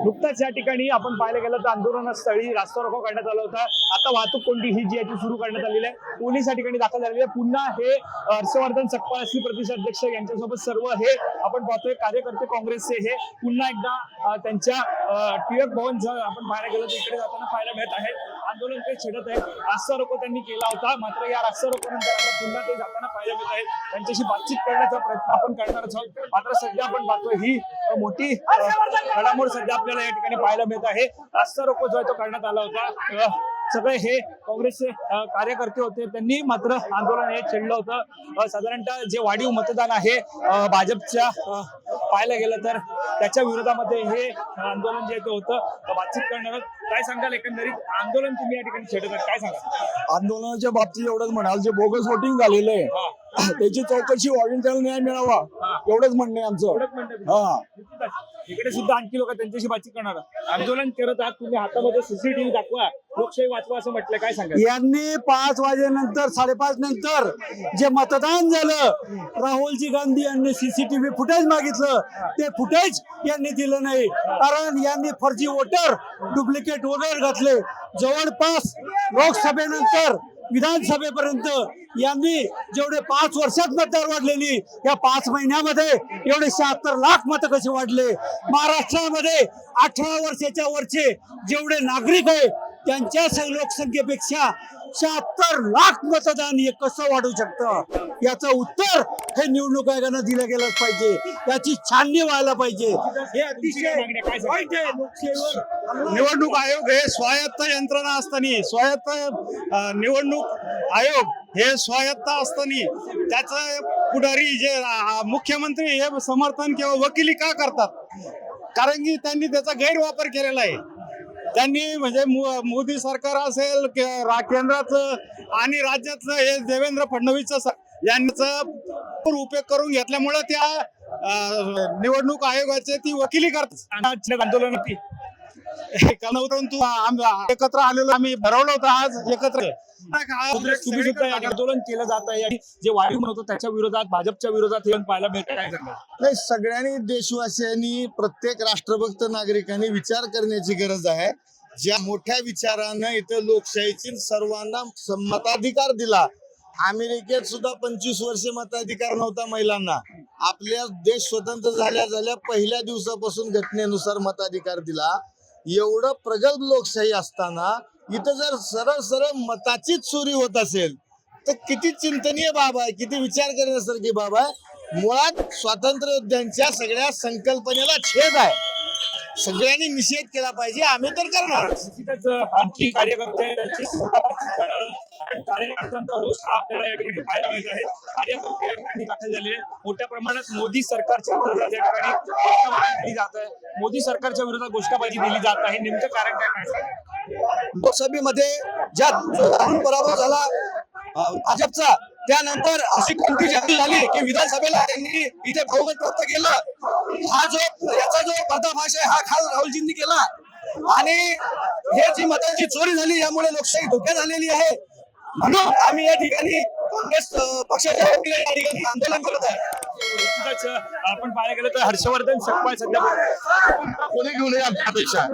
नुकताच या ठिकाणी आपण पाहायला गेलं तर आंदोलनस्थळी रास्ता रोको करण्यात आला होता। आता वाहतूक कोंडी ही जी आहे ती सुरू करण्यात आलेली आहे। पोलीस या ठिकाणी दाखल झालेले आहे। पुन्हा हे हर्षवर्धन सकपाळ असतील प्रदेशाध्यक्ष यांच्यासोबत सर्व हे आपण पाहतोय कार्यकर्ते काँग्रेसचे हे पुन्हा एकदा त्यांच्या टिळक भवन जर आपण पाहायला गेलो तर इकडे जाताना पाहायला मिळत आहे। आंदोलन ते छेडत आहे। रास्ता रोको त्यांनी केला होता, मात्र या रास्ता रोको नंतर आता पुन्हा ते जाताना पाहायला मिळत आहे। त्यांच्याशी बातचीत करण्याचा प्रयत्न आपण करणारच आहोत। मात्र सध्या आपण पाहतोय ही मोठी घडामोड सध्या आपल्याला या ठिकाणी पाहायला मिळत आहे। रास्ता रोको जो आहे तो करण्यात आला होता। सगळे हे काँग्रेसचे कार्यकर्ते होते, त्यांनी मात्र आंदोलन हे छेडलं होतं। साधारणतः जे वाढीव मतदान आहे भाजपच्या पाहायला गेलं तर त्याच्या विरोधामध्ये हे आंदोलन जे होतं। बातचीत करणार काय सांगाल, एकंदरीत आंदोलन तुम्ही या ठिकाणी छेडत काय सांगाल? आंदोलनाच्या बाबतीत एवढंच म्हणाल, जे बोगस वोटिंग झालेलं आहे त्याची चौकशी व्हावी, त्याला न्याय मिळावा एवढंच म्हणणं आहे आमचं। इकडे सुद्धा आणखी लोक त्यांच्याशी बातचीत करणार आंदोलन करत आहात तुम्ही, हातामध्ये सीसीटीव्ही दाखवा, लोकशाही वाचवा असं म्हटलं, काय सांगा? यांनी 5 वाजेनंतर 5:30 नंतर जे मतदान झालं, राहुलजी गांधी यांनी सीसीटीव्ही फुटेज मागितलं, ते फुटेज यांनी दिलं नाही। कारण यांनी फर्जी वोटर, डुप्लिकेट वोटर घातले। जवळपास लोकसभेनंतर विधानसभेपर्यंत यांनी जेवढे 5 वर्षात मतदार वाढलेली, या 5 महिन्यामध्ये एवढे 76 लाख मतं कसे वाढले? महाराष्ट्रामध्ये 18 वर्षाच्या वरचे जेवढे नागरिक आहे त्यांच्या लोकसंख्येपेक्षा 76 लाख मतदान हे कसं वाढू शकतं? याचं उत्तर हे निवडणूक आयोगानं दिलं गेलंच पाहिजे, याची छाननी व्हायला पाहिजे। हे अतिशय वाईट आहे। लोकशाहीवर निवडणूक आयोग हे स्वायत्त यंत्रणा असताना, स्वायत्त निवडणूक आयोग हे स्वायत्त असताना त्याचं पुढारी जे मुख्यमंत्री हे समर्थन किंवा वकिली का करतात? कारण की त्यांनी त्याचा गैरवापर केलेला आहे। त्यांनी म्हणजे मोदी सरकार असेल केंद्राचं आणि राज्याचं हे देवेंद्र फडणवीस यांचा उपयोग करून घेतल्यामुळे त्या निवडणूक आयोगाचे ती वकिली करतात। आंदोलन एकत्र आलेलो आम्ही ठरवलं होतं आज एकत्र आंदोलन केलं जात आहे आणि जे वाढीव होतं त्याच्या विरोधात, भाजपच्या विरोधात हे पाहायला मिळतं, काय सांगा? नाही, सगळ्यांनी देशवासियांनी, प्रत्येक राष्ट्रभक्त नागरिकांनी विचार करण्याची गरज आहे। ज्या मोठ्या विचारानं इथं लोकशाहीची सर्वांना मताधिकार दिला। अमेरिकेत सुद्धा 25 वर्षे मताधिकार नव्हता महिलांना। आपल्या देश स्वतंत्र झाल्या पहिल्या दिवसापासून घटनेनुसार मताधिकार दिला। एवढं प्रगल्भ लोकशाही असताना इथं जर सरळ मताचीच चोरी होत असेल तर किती चिंतनीय बाब आहे, किती विचार करण्यासारखी बाब आहे। मुळात स्वातंत्र्य योद्ध्यांच्या सगळ्या संकल्पनेला छेद आहे। सगळ्यांनी निषेध केला पाहिजे, आम्ही तर करणार। आणखी कार्यकर्ते दाखल झालेले मोठ्या प्रमाणात मोदी सरकारच्या विरोधात जात आहे। मोदी सरकारच्या विरोधात घोषणाबाजी दिली जात आहे, नेमकं कारण काय? लोकसभेमध्ये ज्या पराभव झाला भाजपचा, त्यानंतर अशी कोणती जाहीर झाली की विधानसभेला त्यांनी इथे बहुमत प्राप्त केलं। याचा जो पर्दाफाश आहे हा खाल राहुलजींनी केला आणि हे जी मतांची चोरी झाली यामुळे लोकशाही धोक्यात आलेली आहे। म्हणून आम्ही या ठिकाणी काँग्रेस पक्षाच्या वतीने या ठिकाणी आंदोलन करत आहे। आपण पाहायला गेलं तर हर्षवर्धन सकपाळ सध्या कोणी घेऊन अपेक्षा